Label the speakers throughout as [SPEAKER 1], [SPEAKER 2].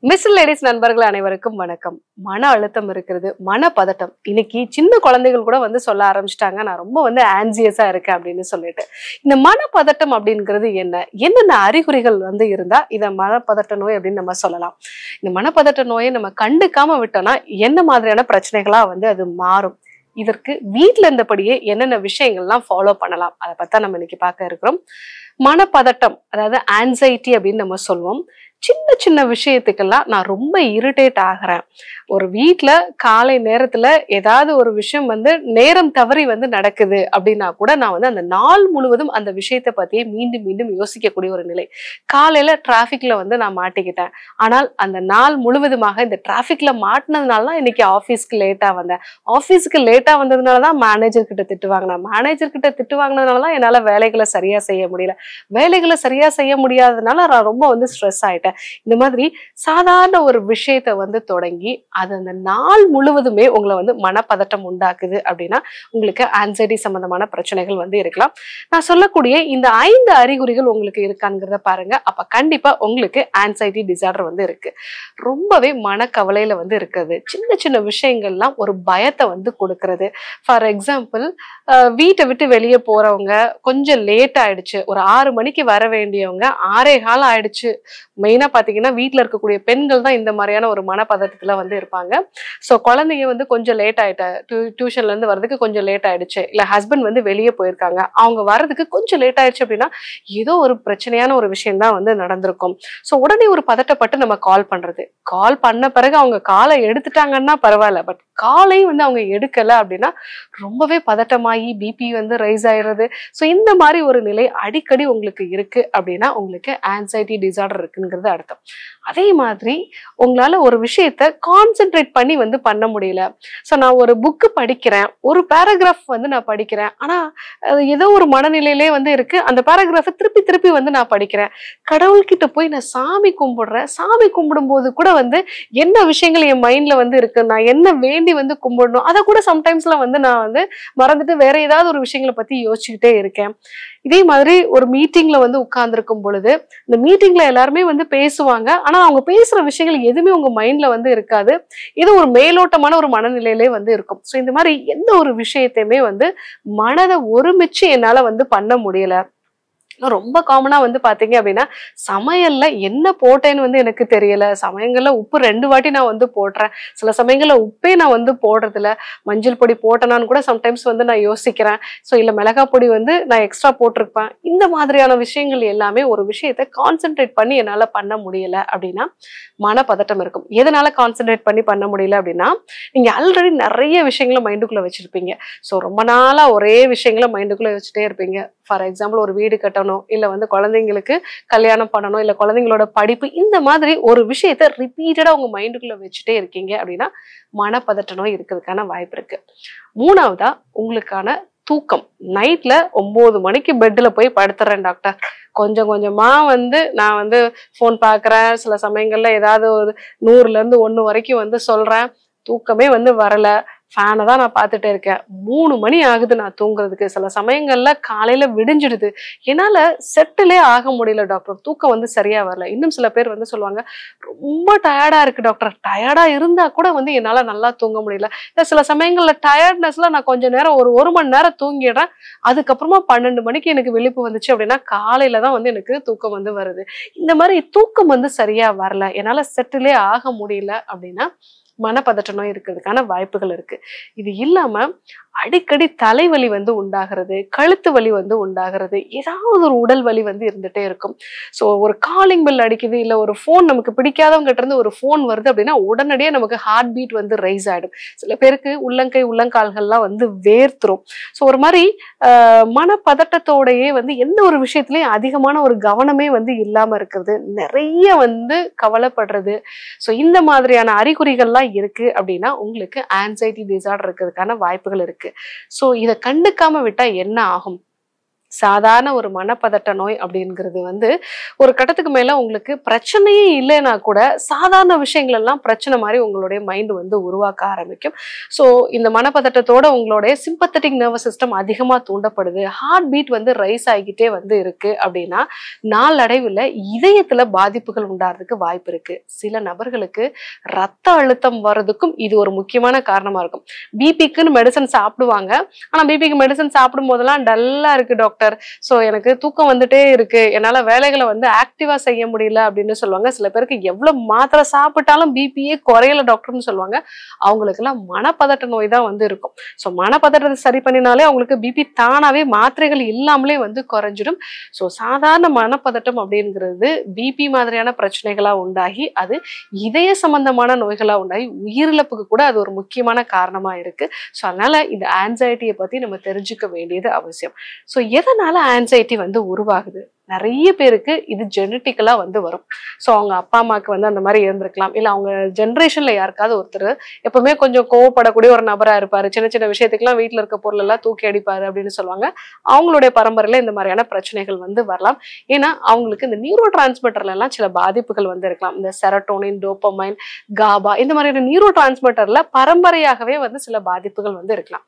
[SPEAKER 1] Mister ladies நண்பர்கள் அனைவருக்கும் வணக்கம். மன அழுத்தம் இருக்கிறது, மனப்பதட்டம். இன்னைக்கு சின்ன குழந்தைகள் கூட வந்து சொல்ல ஆரம்பிச்சிட்டாங்க, நான் ரொம்ப வந்து ஆன்சியஸா இருக்கேன் அப்படின்னு சொல்லிட்டு. இந்த மனப்பதட்டம் அப்படிங்கிறது என்னென்ன அறிகுறிகள் வந்து இருந்தா இதை மனப்பதட்ட நோய் அப்படின்னு நம்ம சொல்லலாம். இந்த மனப்பதட்ட நோயை நம்ம கண்டுக்காம விட்டோம்னா என்ன மாதிரியான பிரச்சனைகளா வந்து அது மாறும்? இதற்கு வீட்டுல இருந்தபடியே என்னென்ன விஷயங்கள்லாம் ஃபாலோ பண்ணலாம், அதை பத்தி நம்ம இன்னைக்கு பார்க்க இருக்கிறோம். மனப்பதட்டம், அதாவது ஆன்சைட்டி அப்படின்னு நம்ம சொல்லுவோம். சின்ன சின்ன விஷயத்துக்கெல்லாம் நான் ரொம்ப இரிட்டேட் ஆகிறேன். ஒரு வீட்டுல காலை நேரத்துல ஏதாவது ஒரு விஷயம் வந்து நேரம் தவறி வந்து நடக்குது அப்படின்னா கூட நான் வந்து அந்த நாள் முழுவதும் அந்த விஷயத்தை பத்தியே மீண்டும் மீண்டும் யோசிக்கக்கூடிய ஒரு நிலை. காலையில டிராபிக்ல வந்து நான் மாட்டிக்கிட்டேன், ஆனால் அந்த நாள் முழுவதுமாக இந்த டிராபிக்ல மாட்டினதுனாலதான் இன்னைக்கு ஆபீஸ்க்கு லேட்டா வந்தேன். ஆபீஸ்க்கு லேட்டா வந்ததுனாலதான் மேனேஜர் கிட்ட திட்டு வாங்கினேன். மேனேஜர் கிட்ட திட்டு வாங்கினதுனாலதான் என்னால வேலைகளை சரியா செய்ய முடியல. வேலைகளை சரியா செய்ய முடியாததுனால நான் ரொம்ப வந்து ஸ்ட்ரெஸ் ஆயிட்டேன். இந்த மாதிரி சாதாரண ஒரு விஷயத்த வந்து தொடங்கி அது அந்த நாள் முழுவதுமே உங்களை வந்து மனப்பதட்டம் உண்டாக்குது அப்படின்னா உங்களுக்கு ஆன்சைட்டி சம்பந்தமான பிரச்சனைகள் வந்து இருக்கலாம். நான் சொல்லக்கூடிய இந்த 5 அறிகுறிகள் உங்களுக்கு இருக்காங்கிறத பாருங்க. அப்ப கண்டிப்பா உங்களுக்கு ஆன்சைட்டி டிசார்டர் வந்து இருக்கு. ரொம்பவே மனக்கவலையில வந்து இருக்குது. சின்ன சின்ன விஷயங்கள்லாம் ஒரு பயத்தை வந்து கொடுக்கறது. ஃபார் எக்ஸாம்பிள், வீட்டை விட்டு வெளியே போறவங்க கொஞ்சம் லேட் ஆயிடுச்சு, ஒரு 6 மணிக்கு வர வேண்டியவங்க 6:15 ஆயிடுச்சு. மெயினா பாத்தீங்கன்னா வீட்டுல இருக்கக்கூடிய பெண்கள் தான் இந்த மாதிரியான ஒரு மனப்பதட்டத்துல வந்து இருப்பாங்க. சோ குழந்தைங்க வந்து கொஞ்சம் லேட் ஆயிட்ட, டியூஷன்ல இருந்து வர்றதுக்கு கொஞ்சம் லேட் ஆயிடுச்சு, இல்ல ஹஸ்பண்ட் வந்து வெளியே போயிருக்காங்க, அவங்க வர்றதுக்கு கொஞ்சம் லேட் ஆயிடுச்சு அப்படின்னா ஏதோ ஒரு பிரச்சனையான ஒரு விஷயம் தான் வந்து நடந்திருக்கும். சோ உடனே ஒரு பதட்டப்பட்டு நம்ம கால் பண்றது. கால் பண்ண பிறகு அவங்க காலை எடுத்துட்டாங்கன்னா பரவாயில்ல, பட் காலையும் வந்து அவங்க எடுக்கல அப்படின்னா ரொம்பவே பதட்டமாகி பிபி வந்து ரைஸ் ஆயிடுறது. சோ இந்த மாதிரி ஒரு நிலை அடிக்கடி உங்களுக்கு இருக்கு அப்படின்னா உங்களுக்கு ஆன்சைட்டி டிசார்டர் இருக்குங்கிறது அர்த்தம். அதே மாதிரி உங்களால ஒரு விஷயத்த கான்சென்ட்ரேட் பண்ணி வந்து பண்ண முடியல. சோ நான் ஒரு புக்கு படிக்கிறேன், ஒரு பேராகிராஃப் வந்து நான் படிக்கிறேன், ஆனா ஏதோ ஒரு மனநிலையிலே வந்து இருக்கு, அந்த பேராகிராஃபை திருப்பி திருப்பி வந்து நான் படிக்கிறேன். கடவுள்கிட்ட போய் நான் சாமி கும்பிடுறேன், சாமி கும்பிடும் போது கூட வந்து என்ன விஷயங்கள் என் மைண்ட்ல வந்து இருக்கு, நான் என்ன வேண்டி வந்து கும்பிடணும், அதை கூட சம்டைம்ஸ்ல வந்து நான் வந்து மறந்துட்டு வேற ஏதாவது ஒரு விஷயங்களை பத்தி யோசிச்சுக்கிட்டே இருக்கேன். இதே மாதிரி ஒரு மீட்டிங்ல வந்து உட்கார்ந்துருக்கும் பொழுது இந்த மீட்டிங்ல எல்லாருமே வந்து பேசுவாங்க, ஆனா அவங்க பேசுற விஷயங்கள் எதுவுமே உங்க மைண்ட்ல வந்து இருக்காது. இது ஒரு மேலோட்டமான ஒரு மனநிலையிலே வந்து இருக்கும். சோ இந்த மாதிரி எந்த ஒரு விஷயத்தையுமே வந்து மனதை ஒருமிச்சு என்னால வந்து பண்ண முடியல. ரொம்ப காமனா வந்து பாத்தீங்க அப்படின்னா சமையல்ல என்ன போட்டேன்னு வந்து எனக்கு தெரியல. சமயங்கள்ல உப்பு 2 வாட்டி நான் வந்து போடுறேன், சில சமயங்கள்ல உப்பே நான் வந்து போடுறது இல்ல. மஞ்சள் பொடி போட்டனான்னு கூட சம்டைம்ஸ் வந்து நான் யோசிக்கிறேன். சோ இல்ல மிளகா பொடி வந்து நான் எக்ஸ்ட்ரா போட்டிருப்பேன். இந்த மாதிரியான விஷயங்கள் எல்லாமே ஒரு விஷயத்த கான்சென்ட்ரேட் பண்ணி என்னால பண்ண முடியல அப்படின்னா மனப்பதட்டம் இருக்கும். எதனால கான்சென்ட்ரேட் பண்ணி பண்ண முடியல அப்படின்னா நீங்க ஆல்ரெடி நிறைய விஷயங்களை மைண்டுக்குள்ள வச்சிருப்பீங்க. சோ ரொம்ப நாளா ஒரே விஷயங்களை மைண்டுக்குள்ள வச்சுட்டே இருப்பீங்க. ஃபார் எக்ஸாம்பிள், ஒரு வீடு கட்டணும், இல்ல வந்து குழந்தைங்களுக்கு கல்யாணம் பண்ணணும், இல்ல குழந்தைங்களோட படிப்பு, இந்த மாதிரி ஒரு விஷயத்த ரிப்பீட்டடா உங்க மைண்டுக்குள்ள வச்சுட்டே இருக்கீங்க அப்படின்னா மனப்பதட்ட நோய் இருக்கிறதுக்கான வாய்ப்பு இருக்கு. 3வதா உங்களுக்கான தூக்கம். நைட்ல 9 மணிக்கு பெட்ல போய் படுத்துறேன் டாக்டர், கொஞ்சம் கொஞ்சமா வந்து நான் வந்து போன் பாக்குறேன், சில சமயங்கள்ல ஏதாவது ஒரு 100ல இருந்து 1 வரைக்கும் வந்து சொல்றேன், தூக்கமே வந்து வரல, ஃபேனை தான் நான் பார்த்துட்டே இருக்கேன். 3 மணி ஆகுது நான் தூங்குறதுக்கு. சில சமயங்கள்ல காலையில விடிஞ்சிடுது. என்னால செட்டிலே ஆக முடியல டாக்டர், தூக்கம் வந்து சரியா வரல. இன்னும் சில பேர் வந்து சொல்லுவாங்க, ரொம்ப டயர்டா இருக்கு டாக்டர், டயர்டா இருந்தா கூட வந்து என்னால நல்லா தூங்க முடியல. சில சமயங்கள்ல டயர்ட்னஸ்ல நான் கொஞ்ச நேரம் ஒரு மணி நேரம் தூங்கிடுறேன், அதுக்கப்புறமா 12 மணிக்கு எனக்கு விழிப்பு வந்துச்சு அப்படின்னா காலையில தான் வந்து எனக்கு தூக்கம் வந்து வருது. இந்த மாதிரி தூக்கம் வந்து சரியா வரல, என்னால செட்டிலே ஆக முடியல அப்படின்னா மனப்பதட்ட நோய் இருக்கிறதுக்கான வாய்ப்புகள் இருக்கு. இது இல்லாம அடிக்கடி தலைவலி வந்து உண்டாகிறது, கழுத்து வலி வந்து உண்டாகிறது, ஏதாவது ஒரு உடல் வலி வந்து இருந்துட்டே இருக்கும். சோ ஒரு காலிங் பெல் அடிக்குது, இல்ல ஒரு போன் நமக்கு பிடிக்காதவங்கிட்ட இருந்து ஒரு போன் வருது அப்படின்னா உடனடியே நமக்கு ஹார்ட் பீட் வந்து ரைஸ் ஆயிடும். சில பேருக்கு உள்ளங்கை உள்ளங்கால்கள்லாம் வந்து வேர்த்துரும். சோ ஒரு மாதிரி மனப்பதட்டத்தோடயே வந்து எந்த ஒரு விஷயத்திலயும் அதிகமான ஒரு கவனமே வந்து இல்லாம இருக்கிறது, நிறைய வந்து கவலைப்படுறது. சோ இந்த மாதிரியான அறிகுறிகள்லாம் இருக்கு அப்படின்னா உங்களுக்கு ஆன்சைட்டி டிசார்டர் இருக்கிறதுக்கான வாய்ப்புகள் இருக்கு. சோ இதை கண்டுக்காம விட்டா என்ன ஆகும்? சாதாரண ஒரு மனப்பதட்ட நோய் அப்படிங்கிறது வந்து ஒரு கட்டத்துக்கு மேல உங்களுக்கு பிரச்சனையே இல்லைன்னா கூட சாதாரண விஷயங்கள் எல்லாம் பிரச்சனை மாதிரி உங்களுடைய மைண்ட் வந்து உருவாக்க ஆரம்பிக்கும். ஸோ இந்த மனப்பதட்டத்தோட உங்களுடைய சிம்பத்தட்டிக் நர்வஸ் சிஸ்டம் அதிகமா தூண்டப்படுது, ஹார்ட் பீட் வந்து ரைஸ் ஆகிக்கிட்டே வந்து இருக்கு அப்படின்னா நாளடைவில் இதயத்துல பாதிப்புகள் உண்டாகிறதுக்கு வாய்ப்பு இருக்கு. சில நபர்களுக்கு ரத்த அழுத்தம் வர்றதுக்கும் இது ஒரு முக்கியமான காரணமா இருக்கும். பிபிக்குன்னு மெடிசன் சாப்பிடுவாங்க, ஆனா பிபிக்கு மெடிசன் சாப்பிடும் போதெல்லாம் டல்லா இருக்கு டாக்டர், சோ எனக்கு தூக்கம் வந்துட்டே இருக்கு, என்னால வேலைகளை வந்து ஆக்டிவா செய்ய முடியல அப்படின்னு சொல்லுவாங்க. சில பேருக்கு எவ்வளவு மாத்திரை சாப்பிட்டாலும் பிபியே குறையல டாக்டர்னு சொல்லுவாங்க. அவங்களுக்கு எல்லாம் மனப்பதட்ட நோய் தான் வந்து இருக்கும். சோ மனப்பதட்டத்தை சரி பண்ணினாலே அவங்களுக்கு பிபி தானாவே மாத்திரைகள் இல்லாமலே வந்து குறைஞ்சிடும். சோ சாதாரண மனப்பதட்டம் அப்படிங்கிறது பிபி மாதிரியான பிரச்சனைகளா உண்டாகி அது இதய சம்பந்தமான நோய்களா உண்டாகி உயிரிழப்புக்கு கூட அது ஒரு முக்கியமான காரணமா இருக்கு. சோ அதனால இந்த ஆன்சைட்டியை பத்தி நம்ம தெரிஞ்சுக்க வேண்டியது அவசியம். சோ எதனால ஆன்சைட்டி வந்து உருவாகுது? நிறைய பேருக்கு இது ஜெனட்டிக்கலா வந்து வரும். ஸோ அவங்க அப்பா அம்மாவுக்கு வந்து அந்த மாதிரி இருந்திருக்கலாம், இல்லை அவங்க ஜென்ரேஷன்ல யாருக்காவது ஒருத்தர் எப்பவுமே கொஞ்சம் கோவப்படக்கூடிய ஒரு நபரா இருப்பாரு, சின்ன சின்ன விஷயத்துக்குலாம் வீட்டில் இருக்க பொருள் எல்லாம் தூக்கி அடிப்பாரு அப்படின்னு சொல்லுவாங்க. அவங்களுடைய பரம்பரையில இந்த மாதிரியான பிரச்சனைகள் வந்து வரலாம். ஏன்னா அவங்களுக்கு இந்த நியூரோ டிரான்ஸ்மிட்டர்ல எல்லாம் சில பாதிப்புகள் வந்து இருக்கலாம். இந்த செரட்டோனின், டோபமைன், காபா இந்த மாதிரியான நியூரோ டிரான்ஸ்மிட்டர்ல பரம்பரையாகவே வந்து சில பாதிப்புகள் வந்து இருக்கலாம்.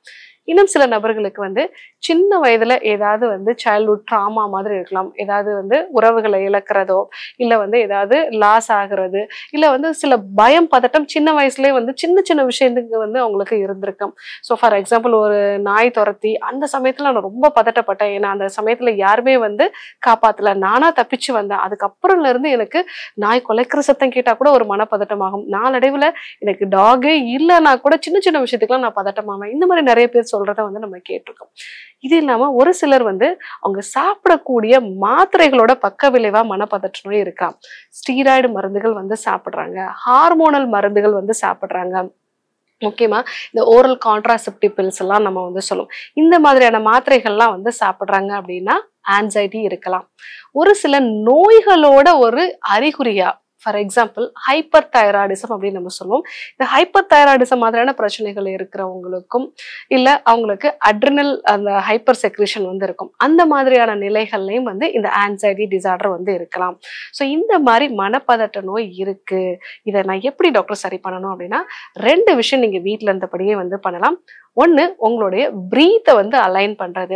[SPEAKER 1] இன்னும் சில நபர்களுக்கு வந்து சின்ன வயதுல ஏதாவது வந்து சைல்ட்ஹுட் ட்ராமா மாதிரி இருக்கலாம், ஏதாவது வந்து உறவுகளை இழக்கிறதோ, இல்லை வந்து ஏதாவது லாஸ் ஆகுறது, இல்லை வந்து சில பயம் பதட்டம் சின்ன வயசுலேயே வந்து சின்ன சின்ன விஷயத்துக்கு வந்து அவங்களுக்கு இருந்திருக்கும். ஸோ ஃபார் எக்ஸாம்பிள் ஒரு நாய் துரத்தி அந்த சமயத்துல நான் ரொம்ப பதட்டப்பட்டேன், ஏன்னா அந்த சமயத்துல யாருமே வந்து காப்பாத்தல, நானா தப்பிச்சு வந்தேன். அதுக்கப்புறம்ல இருந்து எனக்கு நாய் குலைக்கிற சத்தம் கேட்டா கூட ஒரு மனப்பதட்டமாகும். நாளடைவுல எனக்கு டாகே இல்லைன்னா கூட சின்ன சின்ன விஷயத்துக்குலாம் நான் பதட்டமாவேன். இந்த மாதிரி நிறைய பேர் சொல்றத வந்து நம்ம கேட்டிருக்கோம். இது இல்லாம ஒரு சிலர் வந்து அவங்க சாப்பிடக்கூடிய மாத்திரைகளோட பக்க விளைவா மனப்பதட்ட நோய் இருக்கா. ஸ்டீராய்டு மருந்துகள் வந்து சாப்பிடுறாங்க, ஹார்மோனல் மருந்துகள் வந்து சாப்பிடுறாங்க, முக்கியமா இந்த ஓரல் கான்ட்ராசெப்டிவ் பில்ஸ் எல்லாம் நம்ம வந்து சொல்லுவோம். இந்த மாதிரியான மாத்திரைகள்லாம் வந்து சாப்பிடுறாங்க அப்படின்னா ஆன்சைட்டி இருக்கலாம். ஒரு சில நோய்களோட ஒரு அறிகுறியா, ஃபார் எக்ஸாம்பிள் ஹைப்பர் தைராய்டிசம் அப்படின்னு நம்ம சொல்லுவோம். இந்த ஹைப்பர் தைராய்டிசம் மாதிரியான பிரச்சனைகள் இருக்கிறவங்களுக்கும், இல்லை அவங்களுக்கு அட்ரினல் அந்த ஹைப்பர் செக்ரேஷன் வந்து இருக்கும், அந்த மாதிரியான நிலைகள்லையும் வந்து இந்த ஆன்சைட்டி டிசார்டர் வந்து இருக்கலாம். ஸோ இந்த மாதிரி மனப்பதட்ட நோய் இருக்கு, இதை நான் எப்படி டாக்டர் சரி பண்ணணும் அப்படின்னா 2 விஷயம் நீங்க வீட்டில் இருந்தபடியே வந்து பண்ணலாம். ஒன்று, உங்களுடைய பிரீத்தை வந்து அலைன் பண்றது.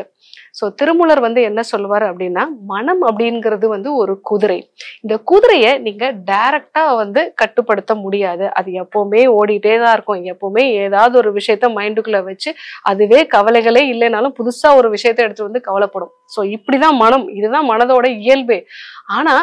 [SPEAKER 1] ஸோ திருமூலர் வந்து என்ன சொல்லுவார் அப்படின்னா, மனம் அப்படிங்கிறது வந்து ஒரு குதிரை. இந்த குதிரையை நீங்க டைரக்டா வந்து கட்டுப்படுத்த முடியாது, அது எப்பவுமே ஓடிட்டே தான் இருக்கும். எப்பவுமே ஏதாவது ஒரு விஷயத்த மைண்டுக்குள்ள வச்சு அதுவே கவலைகளே இல்லைனாலும் புதுசா ஒரு விஷயத்த எடுத்து வந்து கவலைப்படும். ஸோ இப்படிதான் மனம், இதுதான் மனதோட இயல்பே. ஆனா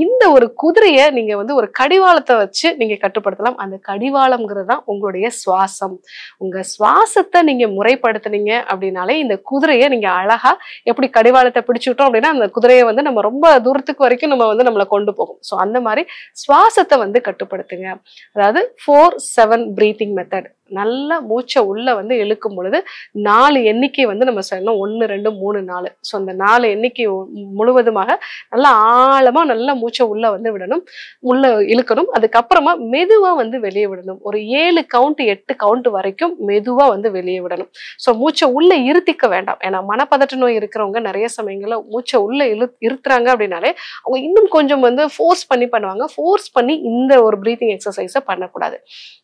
[SPEAKER 1] இந்த ஒரு குதிரையை நீங்க வந்து ஒரு கடிவாளத்தை வச்சு நீங்க கட்டுப்படுத்தலாம். அந்த கடிவாளம்ங்கிறது தான் உங்களுடைய சுவாசம். உங்க சுவாசத்தை நீங்க முறைப்படுத்தினீங்க அப்படின்னாலே இந்த குதிரையை நீங்க அழகா எப்படி கடிவாளத்தை பிடிச்சுக்கிட்டோம் அப்படின்னா அந்த குதிரையை வந்து நம்ம ரொம்ப தூரத்துக்கு வரைக்கும் நம்ம வந்து நம்மளை கொண்டு போகும். ஸோ அந்த மாதிரி சுவாசத்தை வந்து கட்டுப்படுத்துங்க. அதாவது 4-7 பிரீத்திங் மெத்தட். நல்ல மூச்சை உள்ள வந்து இழுக்கும் பொழுது 4 எண்ணிக்கை வந்து நம்ம சொல்லணும். 1 2 3 4. ஸோ அந்த 4 எண்ணிக்கை முழுவதுமாக நல்லா ஆழமா நல்ல மூச்சை உள்ள வந்து விடணும், உள்ள இழுக்கணும். அதுக்கப்புறமா மெதுவா வந்து வெளியே விடணும். ஒரு 7 கவுண்ட் 8 கவுண்ட் வரைக்கும் மெதுவா வந்து வெளியே விடணும். ஸோ மூச்சை உள்ள இருத்திக்க வேண்டாம். ஏன்னா மனப்பதட்ட நோய் இருக்கிறவங்க நிறைய சமயங்கள்ல மூச்சை உள்ள இருத்துறாங்க அப்படின்னாலே அவங்க இன்னும் கொஞ்சம் வந்து ஃபோர்ஸ் பண்ணி பண்ணுவாங்க. ஃபோர்ஸ் பண்ணி இந்த ஒரு பிரீத்திங் எக்ஸசைஸை பண்ணக்கூடாது.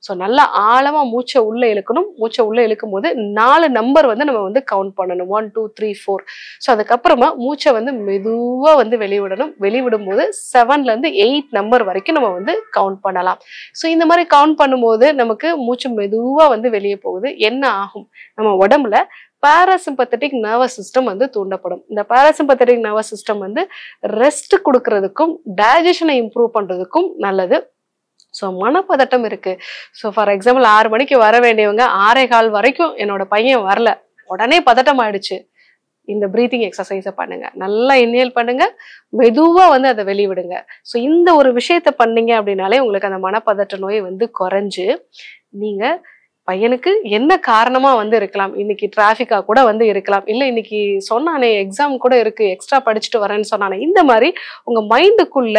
[SPEAKER 1] ஸோ நல்லா ஆழமா மூச்சை உள்ள இழுக்கணும். மூச்சை உள்ள இழுக்கும் போது 4 நம்பர் வந்து நம்ம வந்து கவுண்ட் பண்ணணும். 1 2 3 4. ஸோ அதுக்கப்புறமா மூச்சை வந்து மெதுவா வந்து வெளிவிடணும். வெளிவிடும் போது 7ல இருந்து 8 நம்பர் வரைக்கும் நம்ம வந்து கவுண்ட் பண்ணலாம். ஸோ இந்த மாதிரி கவுண்ட் பண்ணும்போது நமக்கு மூச்சு மெதுவா வந்து வெளியே போகுது. என்ன ஆகும், நம்ம உடம்புல பாராசிம்பத்தட்டிக் நர்வஸ் சிஸ்டம் வந்து தூண்டப்படும். இந்த பாராசிம்பத்தட்டிக் நர்வஸ் சிஸ்டம் வந்து ரெஸ்ட் கொடுக்கறதுக்கும் டைஜஷனை இம்ப்ரூவ் பண்றதுக்கும் நல்லது. ஸோ மனப்பதட்டம் இருக்கு. ஸோ ஃபார் எக்ஸாம்பிள் 6 மணிக்கு வர வேண்டியவங்க 6:15 வரைக்கும் என்னோட பையன் வரல, உடனே பதட்டம் ஆயிடுச்சு. இந்த பிரீத்திங் எக்ஸசைஸை பண்ணுங்க. நல்லா இன்ஹேல் பண்ணுங்க, மெதுவா வந்து அதை வெளிவிடுங்க. ஸோ இந்த ஒரு விஷயத்த பண்ணீங்க அப்படின்னாலே உங்களுக்கு அந்த மனப்பதட்ட நோய் வந்து குறைஞ்சு நீங்க பையனுக்கு என்ன காரணமா வந்து இருக்கலாம், இன்னைக்கு டிராபிக்கா கூட வந்து இருக்கலாம், இல்ல இன்னைக்கு சொன்னானே எக்ஸாம் கூட இருக்கு எக்ஸ்ட்ரா படிச்சுட்டு வரேன்னு சொன்னானே, இந்த மாதிரி உங்க மைண்டுக்குள்ள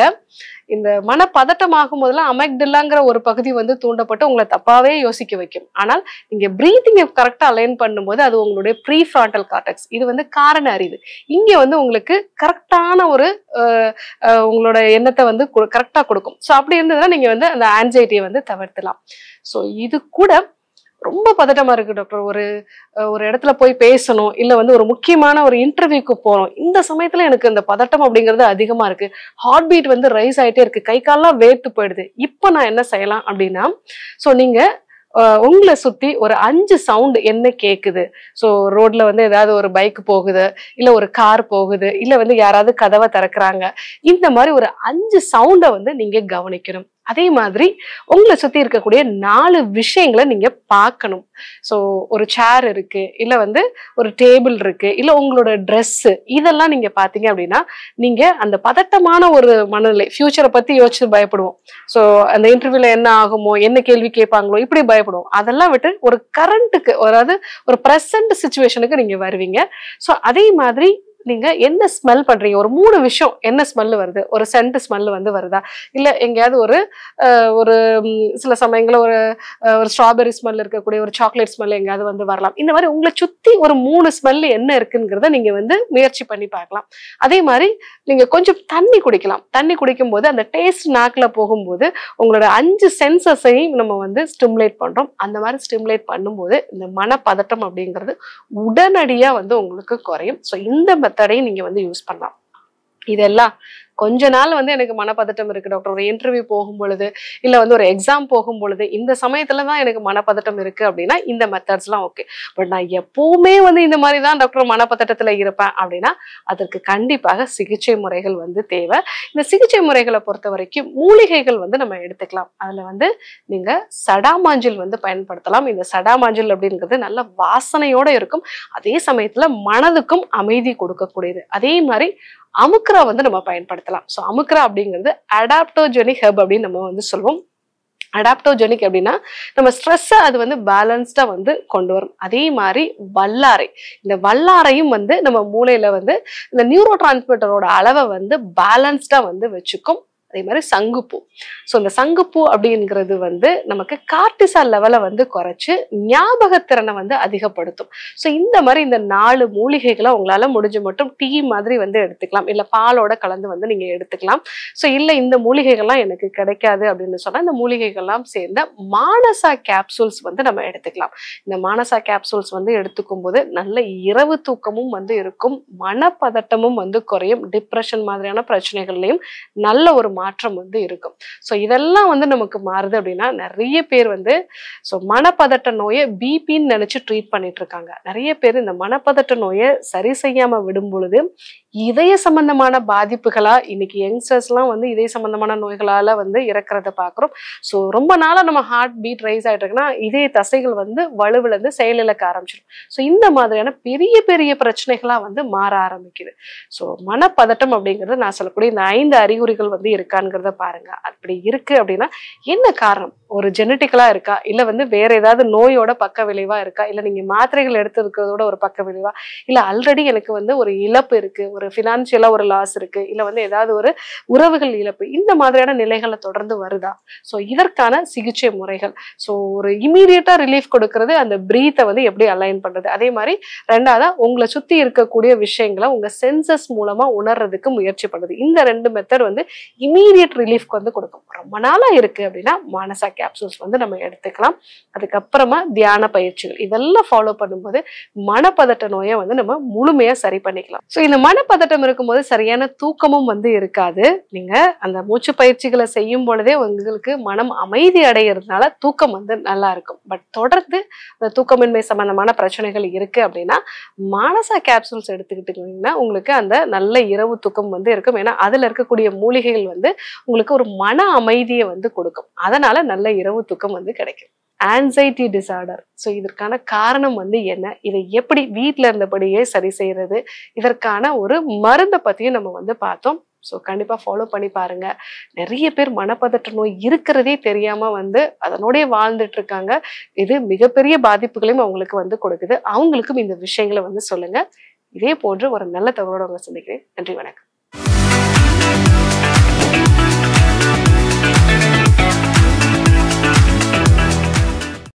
[SPEAKER 1] இந்த மனப்பதட்டம் ஆகும் போதெல்லாம் அமெக்டில்லாங்கிற ஒரு பகுதி வந்து தூண்டப்பட்டு உங்களை தப்பாவே யோசிக்க வைக்கும். ஆனால் நீங்க பிரீத்திங்கை கரெக்டா அலைன் பண்ணும்போது அது உங்களுடைய ப்ரீ ஃப்ராண்டல் கார்டெக்ஸ், இது வந்து காரண அறிவு, இங்க வந்து உங்களுக்கு கரெக்டான ஒரு உங்களோட எண்ணத்தை வந்து கரெக்டா கொடுக்கும். ஸோ அப்படி இருந்ததுன்னா நீங்க வந்து அந்த ஆன்சைட்டியை வந்து தவிர்த்தலாம். ஸோ இது கூட ரொம்ப பதட்டமா இருக்கு டாக்டர், ஒரு இடத்துல போய் பேசணும், இல்ல வந்து ஒரு முக்கியமான ஒரு இன்டர்வியூக்கு போறோம், இந்த சமயத்துல எனக்கு இந்த பதட்டம் அப்படிங்கிறது அதிகமா இருக்கு, ஹார்ட் பீட் வந்து ரைஸ் ஆயிட்டே இருக்கு, கை கால்லாம் வேர்த்து போயிடுது, இப்ப நான் என்ன செய்யலாம் அப்படின்னா, ஸோ நீங்க உங்களை சுத்தி ஒரு 5 சவுண்ட் என்ன கேக்குது. ஸோ ரோட்ல வந்து ஏதாவது ஒரு பைக் போகுது, இல்ல ஒரு கார் போகுது, இல்ல வந்து யாராவது கதவை திறக்கிறாங்க, இந்த மாதிரி ஒரு 5 சவுண்டை வந்து நீங்க கவனிக்கணும். அதே மாதிரி உங்களை சுத்தி இருக்கக்கூடிய 4 விஷயங்களை நீங்க பார்க்கணும். ஸோ ஒரு சேர் இருக்கு, இல்ல வந்து ஒரு டேபிள் இருக்கு, இல்ல உங்களோட ட்ரெஸ், இதெல்லாம் நீங்க பாத்தீங்க அப்படின்னா நீங்க அந்த பதட்டமான ஒரு மனநிலை, ஃபியூச்சரை பத்தி யோசிச்சு பயப்படுவோம். ஸோ அந்த இன்டர்வியூல என்ன ஆகுமோ, என்ன கேள்வி கேட்பாங்களோ, இப்படி பயப்படுவோம். அதெல்லாம் விட்டு ஒரு கரண்ட்டுக்கு, அதாவது ஒரு ப்ரெசன்ட் சுச்சுவேஷனுக்கு நீங்க வருவீங்க. ஸோ அதே மாதிரி நீங்க என்ன ஸ்மெல் பண்றீங்க, ஒரு 3 விஷயம் என்ன ஸ்மெல் வருது, ஒரு சென்ட் ஸ்மெல் வந்து வருதா, இல்ல எங்கேயாவது ஒரு சில சமயங்கள ஒரு ஸ்ட்ராபெரி ஸ்மெல் இருக்கக்கூடிய ஒரு சாக்லேட் ஸ்மெல் எங்கேயாவது வந்து வரலாம். இந்த மாதிரி உங்களை சுத்தி ஒரு 3 ஸ்மெல் என்ன இருக்குங்கிறத நீங்க வந்து முயற்சி பண்ணி பார்க்கலாம். அதே மாதிரி நீங்க கொஞ்சம் தண்ணி குடிக்கலாம். தண்ணி குடிக்கும் போது அந்த டேஸ்ட் நாக்குல போகும்போது உங்களோட 5 சென்சஸையும் நம்ம வந்து ஸ்டிமுலேட் பண்றோம். அந்த மாதிரி ஸ்டிமுலேட் பண்ணும்போது இந்த மனப்பதட்டம் அப்படிங்கிறது உடனடியா வந்து உங்களுக்கு குறையும். ஸோ இந்த மெத்தடையும் நீங்க வந்து யூஸ் பண்ணலாம். இதெல்லாம் கொஞ்ச நாள் வந்து எனக்கு மனப்பதட்டம் இருக்கு டாக்டர், ஒரு இன்டர்வியூ போகும் பொழுது, இல்ல வந்து ஒரு எக்ஸாம் போகும் பொழுது, இந்த சமயத்துலதான் எனக்கு மனப்பதட்டம் இருக்கு அப்படின்னா இந்த மெத்தட்ஸ் எல்லாம் ஓகே. பட் நான் எப்பவுமே வந்து இந்த மாதிரி தான் டாக்டர் மனப்பதட்டத்துல இருப்பேன் அப்படின்னா அதற்கு கண்டிப்பாக சிகிச்சை முறைகள் வந்து தேவை. இந்த சிகிச்சை முறைகளை பொறுத்த வரைக்கும் மூலிகைகள் வந்து நம்ம எடுத்துக்கலாம். அதுல வந்து நீங்க சடாமாஞ்சில் வந்து பயன்படுத்தலாம். இந்த சடாமாஞ்சில் அப்படிங்கிறது நல்ல வாசனையோட இருக்கும், அதே சமயத்துல மனதுக்கும் அமைதி கொடுக்கக்கூடியது. அதே மாதிரி அமுக்ரா வந்து நம்ம பயன்படுத்தலாம். ஸோ அமுக்ரா அப்படிங்கிறது அடாப்டோஜெனிக் ஹெர்ப் அப்படின்னு நம்ம வந்து சொல்லுவோம். அடாப்டோஜெனிக் அப்படின்னா நம்ம ஸ்ட்ரெஸ்ஸை அது வந்து பேலன்ஸ்டா வந்து கொண்டு வரும். அதே மாதிரி வல்லாரை, இந்த வல்லாரையும் வந்து நம்ம மூளையில வந்து இந்த நியூரோ டிரான்ஸ்மிட்டரோட அளவை வந்து பேலன்ஸ்டா வந்து வச்சுக்கும். அதே மாதிரி சங்குப்பூ, ஸோ இந்த சங்குப்பூ அப்படிங்கிறது வந்து நமக்கு கார்டிசால் லெவலை வந்து குறைச்சு ஞாபகத்திறனை வந்து அதிகப்படுத்தும். ஸோ இந்த மாதிரி இந்த 4 மூலிகைகளை உங்களால முடிஞ்ச மட்டும் டீ மாதிரி வந்து எடுத்துக்கலாம், இல்லை பாலோட கலந்து வந்து நீங்க எடுத்துக்கலாம். ஸோ இல்லை இந்த மூலிகைகள்லாம் எனக்கு கிடைக்காது அப்படின்னு சொன்னா இந்த மூலிகைகள்லாம் சேர்ந்த மானசா கேப்சூல்ஸ் வந்து நம்ம எடுத்துக்கலாம். இந்த மானசா கேப்சூல்ஸ் வந்து எடுத்துக்கும் போது நல்ல இரவு தூக்கமும் வந்து இருக்கும், மனப்பதட்டமும் வந்து குறையும், டிப்ரெஷன் மாதிரியான பிரச்சனைகள்லையும் நல்ல ஒரு மாற்றம் வந்து இருக்கும். ஸோ இதெல்லாம் வந்து நமக்கு மாறுது அப்படின்னா நிறைய பேர் வந்து மனப்பதட்ட நோயை பிபின்னு நினைச்சு ட்ரீட் பண்ணிட்டு இருக்காங்க. நிறைய பேர் இந்த மனப்பதட்ட நோயை சரி செய்யாம விடும் பொழுது இதய சம்பந்தமான பாதிப்புகளா இன்னைக்கு யங்ஸ்டர்ஸ் எல்லாம் வந்து இதய சம்பந்தமான நோய்களால வந்து இறக்குறத பாக்குறோம். ஸோ ரொம்ப நாளா நம்ம ஹார்ட் பீட் ரைஸ் ஆயிட்டு இருக்குன்னா இதய தசைகள் வந்து வலுவிழந்து செயலிழக்க ஆரம்பிச்சிடும். ஸோ இந்த மாதிரியான பெரிய பெரிய பிரச்சனைகளா வந்து மாற ஆரம்பிக்குது. ஸோ மனப்பதட்டம் அப்படிங்கிறது நான் சொல்லக்கூடிய இந்த 5 அறிகுறிகள் வந்து இருக்காங்கிறத பாருங்க. அப்படி இருக்கு அப்படின்னா என்ன காரணம், ஒரு ஜெனட்டிக்கலா இருக்கா, இல்ல வந்து வேற ஏதாவது நோயோட பக்க விளைவா இருக்கா, இல்ல நீங்க மாத்திரைகள் எடுத்து இருக்கிறதோட ஒரு பக்க விளைவா, இல்ல ஆல்ரெடி எனக்கு வந்து ஒரு இழப்பு இருக்கு, ஒரு பினான்சியலா ஒரு லாஸ் இருக்கு, இல்ல வந்து ஏதாவது ஒரு உறவுகள் இழப்பு, இந்த மாதிரியான நிலைகளை தொடர்ந்து வருதா. ஸோ இதற்கான சிகிச்சை முறைகள், ஸோ ஒரு இமீடியட்டா ரிலீஃப் கொடுக்கறது அந்த பிரீத்தை வந்து எப்படி அலைன் பண்றது, அதே மாதிரி 2ஆவதா உங்களை சுத்தி இருக்கக்கூடிய விஷயங்களை உங்க சென்சஸ் மூலமா உணர்றதுக்கு முயற்சி பண்ணுறது. இந்த 2 மெத்தட் வந்து இமீடியட் ரிலீஃப்க்கு வந்து கொடுக்கும். ரொம்ப நாளா இருக்கு அப்படின்னா மானசா கேப்சூல்ஸ் வந்து நம்ம எடுத்துக்கலாம். அதுக்கப்புறமா தியான பயிற்சிகள் இதெல்லாம் ஃபாலோ பண்ணும்போது மனப்பதட்ட நோயை வந்து நம்ம முழுமையா சரி பண்ணிக்கலாம். ஸோ இந்த மனப்பதட்டம் இருக்கும்போது சரியான தூக்கமும் வந்து இருக்காது. நீங்க அந்த மூச்சு பயிற்சிகளை செய்யும் பொழுதே உங்களுக்கு மனம் அமைதி அடைகிறதுனால தூக்கம் வந்து நல்லா இருக்கும். பட் தொடர்ந்து அந்த தூக்கமின்மை சம்பந்தமான பிரச்சனைகள் இருக்கு அப்படின்னா மானசா கேப்சூல்ஸ் எடுத்துக்கிட்டீங்கன்னா உங்களுக்கு அந்த நல்ல இரவு தூக்கம் வந்து இருக்கும். ஏன்னா அதுல இருக்கக்கூடிய மூலிகைகள் வந்து உங்களுக்கு ஒரு மன அமைதியை வந்து கொடுக்கும். அதனால நல்ல இரவு தூக்கம் வந்து கிடைக்கும். ஆன்சைட்டி டிசார்டர், ஸோ இதற்கான காரணம் வந்து என்ன, இதை எப்படி வீட்டில் இருந்தபடியே சரி செய்யறது, இதற்கான ஒரு மருந்தை பத்தியும் நம்ம வந்து பார்த்தோம். ஸோ கண்டிப்பா ஃபாலோ பண்ணி பாருங்க. நிறைய பேர் மனப்பதற்ற நோய் இருக்கிறதே தெரியாம வந்து அதனோடய வாழ்ந்துட்டு இருக்காங்க. இது மிகப்பெரிய பாதிப்புகளையும் அவங்களுக்கு வந்து கொடுக்குது. அவங்களுக்கும் இந்த விஷயங்களை வந்து சொல்லுங்க. இதே போன்று ஒரு நல்ல தகவலோட உங்களை சந்திக்கிறேன். நன்றி, வணக்கம்.